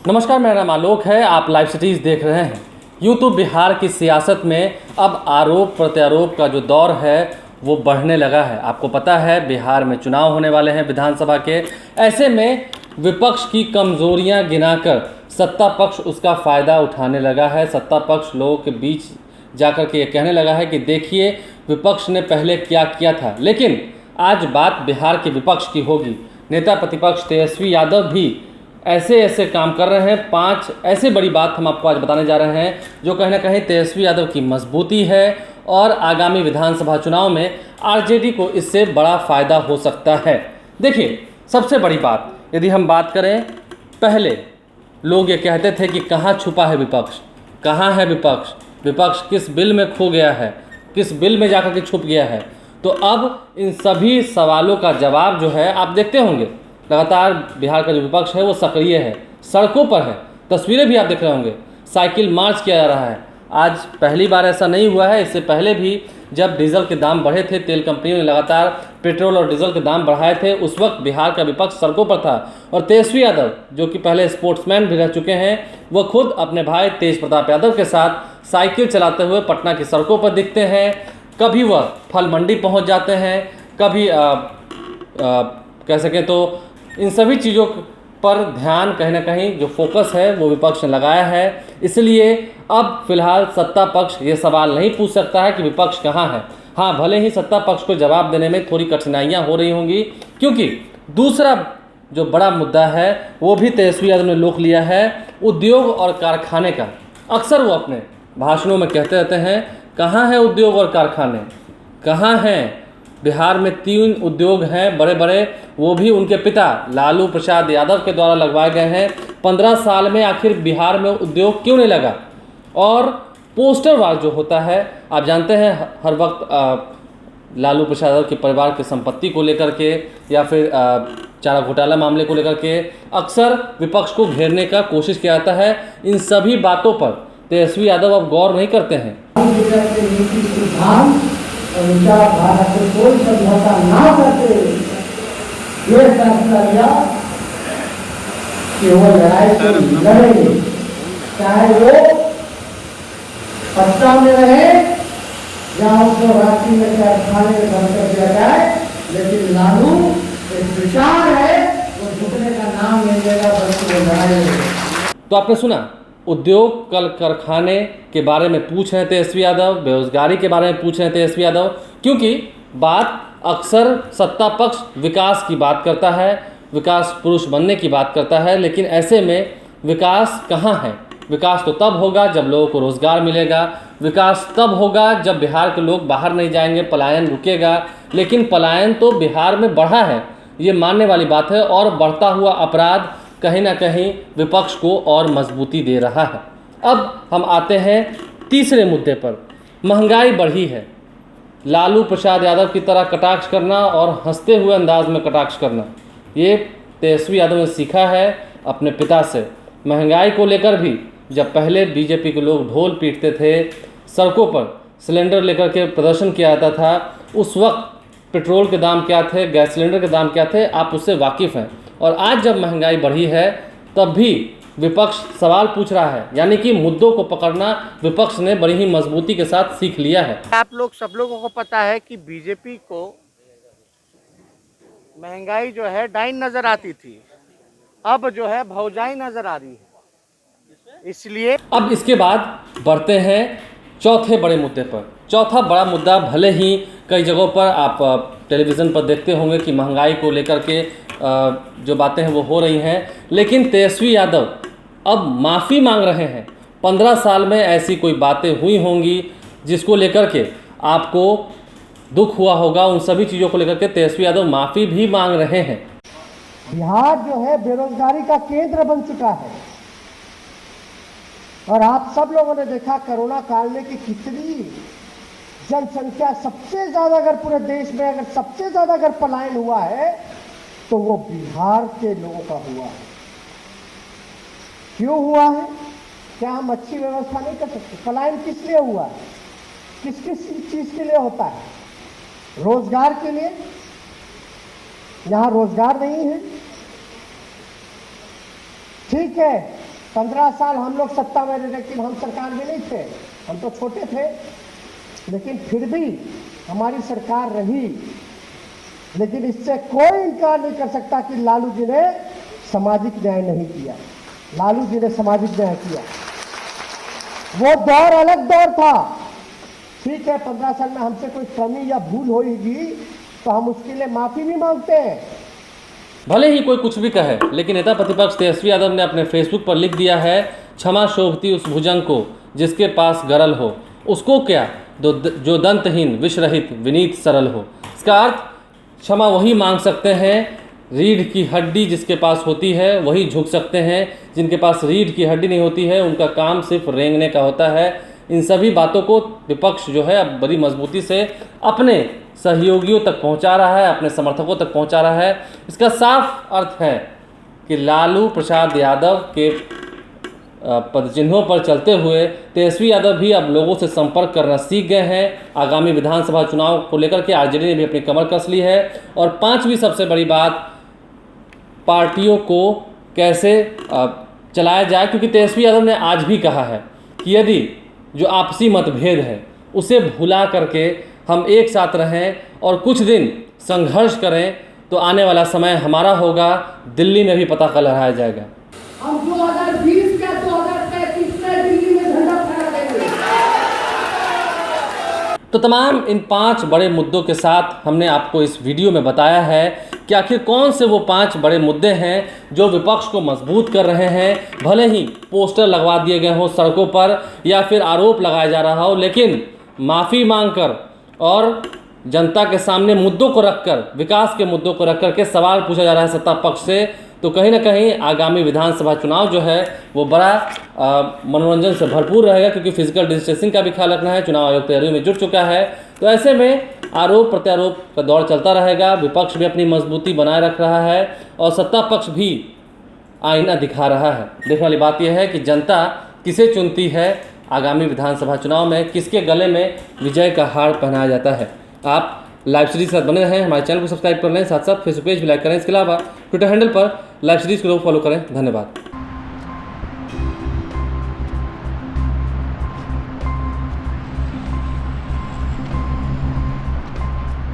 नमस्कार, मेरा नाम आलोक है। आप लाइव सिटीज़ देख रहे हैं। यूँ तो बिहार की सियासत में अब आरोप प्रत्यारोप का जो दौर है वो बढ़ने लगा है। आपको पता है बिहार में चुनाव होने वाले हैं विधानसभा के। ऐसे में विपक्ष की कमज़ोरियां गिनाकर सत्ता पक्ष उसका फ़ायदा उठाने लगा है। सत्ता पक्ष लोगों के बीच जाकर के ये कहने लगा है कि देखिए विपक्ष ने पहले क्या किया था। लेकिन आज बात बिहार के विपक्ष की होगी। नेता प्रतिपक्ष तेजस्वी यादव भी ऐसे ऐसे काम कर रहे हैं। 5 ऐसे बड़ी बात हम आपको आज बताने जा रहे हैं जो कहीं ना कहीं तेजस्वी यादव की मजबूती है और आगामी विधानसभा चुनाव में आरजेडी को इससे बड़ा फ़ायदा हो सकता है। देखिए, सबसे बड़ी बात यदि हम बात करें, पहले लोग ये कहते थे कि कहाँ छुपा है विपक्ष, कहाँ है विपक्ष, विपक्ष किस बिल में खो गया है, किस बिल में जाकर के छुप गया है। तो अब इन सभी सवालों का जवाब जो है आप देखते होंगे, लगातार बिहार का जो विपक्ष है वो सक्रिय है, सड़कों पर है। तस्वीरें भी आप देख रहे होंगे, साइकिल मार्च किया जा रहा है। आज पहली बार ऐसा नहीं हुआ है, इससे पहले भी जब डीजल के दाम बढ़े थे, तेल कंपनियों ने लगातार पेट्रोल और डीजल के दाम बढ़ाए थे, उस वक्त बिहार का विपक्ष सड़कों पर था। और तेजस्वी यादव जो कि पहले स्पोर्ट्समैन भी रह चुके हैं, वो खुद अपने भाई तेज प्रताप यादव के साथ साइकिल चलाते हुए पटना की सड़कों पर दिखते हैं। कभी वह फल मंडी पहुँच जाते हैं, कभी कह सकें तो इन सभी चीज़ों पर ध्यान कहीं ना कहीं जो फोकस है वो विपक्ष ने लगाया है। इसलिए अब फिलहाल सत्ता पक्ष ये सवाल नहीं पूछ सकता है कि विपक्ष कहाँ है। हाँ, भले ही सत्ता पक्ष को जवाब देने में थोड़ी कठिनाइयाँ हो रही होंगी, क्योंकि दूसरा जो बड़ा मुद्दा है वो भी तेजस्वी यादव ने लोक लिया है, उद्योग और कारखाने का। अक्सर वो अपने भाषणों में कहते रहते हैं, कहाँ है उद्योग और कारखाने, कहाँ हैं। बिहार में 3 उद्योग हैं बड़े बड़े, वो भी उनके पिता लालू प्रसाद यादव के द्वारा लगवाए गए हैं। 15 साल में आखिर बिहार में उद्योग क्यों नहीं लगा। और पोस्टर वार जो होता है, आप जानते हैं हर वक्त लालू प्रसाद यादव के परिवार की संपत्ति को लेकर के या फिर चारा घोटाला मामले को लेकर के अक्सर विपक्ष को घेरने का कोशिश किया जाता है। इन सभी बातों पर तेजस्वी यादव अब गौर नहीं करते हैं। और उनका भारत से कोई समझौता ना करते ये फैसला लिया कि वो लड़ाई को लड़ेंगे, चाहे वो पटना में रहे या उसको रांची में कारखाने में बंद कर दिया जाए, लेकिन लालू एक विचार है वो झुकने का नाम नहीं लेगा, बल्कि वो लड़ाई। तो आपने सुना, उद्योग कल कारखाने के बारे में पूछ रहे हैं तेजस्वी यादव, बेरोजगारी के बारे में पूछ रहे हैं तेजस्वी यादव, क्योंकि बात अक्सर सत्ता पक्ष विकास की बात करता है, विकास पुरुष बनने की बात करता है। लेकिन ऐसे में विकास कहाँ है? विकास तो तब होगा जब लोगों को रोज़गार मिलेगा, विकास तब होगा जब बिहार के लोग बाहर नहीं जाएंगे, पलायन रुकेगा। लेकिन पलायन तो बिहार में बढ़ा है, ये मानने वाली बात है, और बढ़ता हुआ अपराध कहीं ना कहीं विपक्ष को और मजबूती दे रहा है। अब हम आते हैं तीसरे मुद्दे पर, महंगाई बढ़ी है। लालू प्रसाद यादव की तरह कटाक्ष करना और हंसते हुए अंदाज में कटाक्ष करना, ये तेजस्वी यादव ने सीखा है अपने पिता से। महंगाई को लेकर भी जब पहले बीजेपी के लोग ढोल पीटते थे, सड़कों पर सिलेंडर लेकर के प्रदर्शन किया जाता था, उस वक्त पेट्रोल के दाम क्या थे, गैस सिलेंडर के दाम क्या थे, आप उससे वाकिफ़ हैं। और आज जब महंगाई बढ़ी है तब भी विपक्ष सवाल पूछ रहा है, यानी कि मुद्दों को पकड़ना विपक्ष ने बड़ी ही मजबूती के साथ सीख लिया है। आप लोग सब लोगों को पता है कि बीजेपी को महंगाई जो है डाइन नजर आती थी, अब जो है भौजाई नजर आ रही है। इसलिए अब इसके बाद बढ़ते हैं चौथे बड़े मुद्दे पर। चौथा बड़ा मुद्दा, भले ही कई जगहों पर आप टेलीविज़न पर देखते होंगे कि महंगाई को लेकर के जो बातें हैं वो हो रही हैं, लेकिन तेजस्वी यादव अब माफ़ी मांग रहे हैं। 15 साल में ऐसी कोई बातें हुई होंगी जिसको लेकर के आपको दुख हुआ होगा, उन सभी चीज़ों को लेकर के तेजस्वी यादव माफ़ी भी मांग रहे हैं। बिहार जो है बेरोजगारी का केंद्र बन चुका है, और आप सब लोगों ने देखा कोरोना काल में कि कितनी जनसंख्या, सबसे ज्यादा अगर पूरे देश में अगर सबसे ज्यादा अगर पलायन हुआ है तो वो बिहार के लोगों का हुआ है। क्यों हुआ है? क्या हम अच्छी व्यवस्था नहीं कर सकते? पलायन किस लिए हुआ है? किस किस चीज के लिए होता है? रोजगार के लिए। यहाँ रोजगार नहीं है, ठीक है, 15 साल हम लोग सत्ता में रहे, लेकिन हम सरकार में नहीं थे, हम तो छोटे थे, लेकिन फिर भी हमारी सरकार रही। लेकिन इससे कोई इनकार नहीं कर सकता कि लालू जी ने सामाजिक न्याय नहीं किया। लालू जी ने सामाजिक न्याय किया। वो दौर अलग दौर था। ठीक है, 15 साल में हमसे कोई कमी या भूल होगी तो हम उसके लिए माफी भी मांगते हैं। भले ही कोई कुछ भी कहे, लेकिन नेता प्रतिपक्ष तेजस्वी यादव ने अपने फेसबुक पर लिख दिया है, क्षमा शोभती उस भुजंग को जिसके पास गरल हो, उसको क्या जो दंतहीन विषरहित विनीत सरल हो। इसका अर्थ क्षमा वही मांग सकते हैं, रीढ़ की हड्डी जिसके पास होती है वही झुक सकते हैं, जिनके पास रीढ़ की हड्डी नहीं होती है उनका काम सिर्फ रेंगने का होता है। इन सभी बातों को विपक्ष जो है अब बड़ी मजबूती से अपने सहयोगियों तक पहुंचा रहा है, अपने समर्थकों तक पहुंचा रहा है। इसका साफ अर्थ है कि लालू प्रसाद यादव के पदचिन्हों पर चलते हुए तेजस्वी यादव भी अब लोगों से संपर्क करना सीख गए हैं। आगामी विधानसभा चुनाव को लेकर के आरजेडी ने भी अपनी कमर कस ली है। और पांचवी सबसे बड़ी बात, पार्टियों को कैसे चलाया जाए, क्योंकि तेजस्वी यादव ने आज भी कहा है कि यदि जो आपसी मतभेद है उसे भुला करके हम एक साथ रहें और कुछ दिन संघर्ष करें तो आने वाला समय हमारा होगा, दिल्ली में भी पताका लहराया जाएगा। हम 2020 का 2035 में दिल्ली में झंडा फहरा देंगे। तो तमाम इन 5 बड़े मुद्दों के साथ हमने आपको इस वीडियो में बताया है कि आखिर कौन से वो 5 बड़े मुद्दे हैं जो विपक्ष को मजबूत कर रहे हैं। भले ही पोस्टर लगवा दिए गए हों सड़कों पर या फिर आरोप लगाया जा रहा हो, लेकिन माफ़ी मांगकर और जनता के सामने मुद्दों को रखकर, विकास के मुद्दों को रख कर के सवाल पूछा जा रहा है सत्ता पक्ष से, तो कहीं ना कहीं आगामी विधानसभा चुनाव जो है वो बड़ा मनोरंजन से भरपूर रहेगा, क्योंकि फिजिकल डिस्टेंसिंग का भी ख्याल रखना है। चुनाव आयोग तैयारियों में जुट चुका है। तो ऐसे में आरोप प्रत्यारोप का दौर चलता रहेगा। विपक्ष भी अपनी मजबूती बनाए रख रहा है और सत्ता पक्ष भी आईना दिखा रहा है। देखने वाली बात यह है कि जनता किसे चुनती है आगामी विधानसभा चुनाव में, किसके गले में विजय का हार पहनाया जाता है। आप लाइव सीरीज के साथ बने रहें, हमारे चैनल को सब्सक्राइब कर लें, साथ साथ फेसबुक पेज भी लाइक करें। इसके अलावा ट्विटर हैंडल पर लाइव सीरीज को लोग फॉलो करें। धन्यवाद।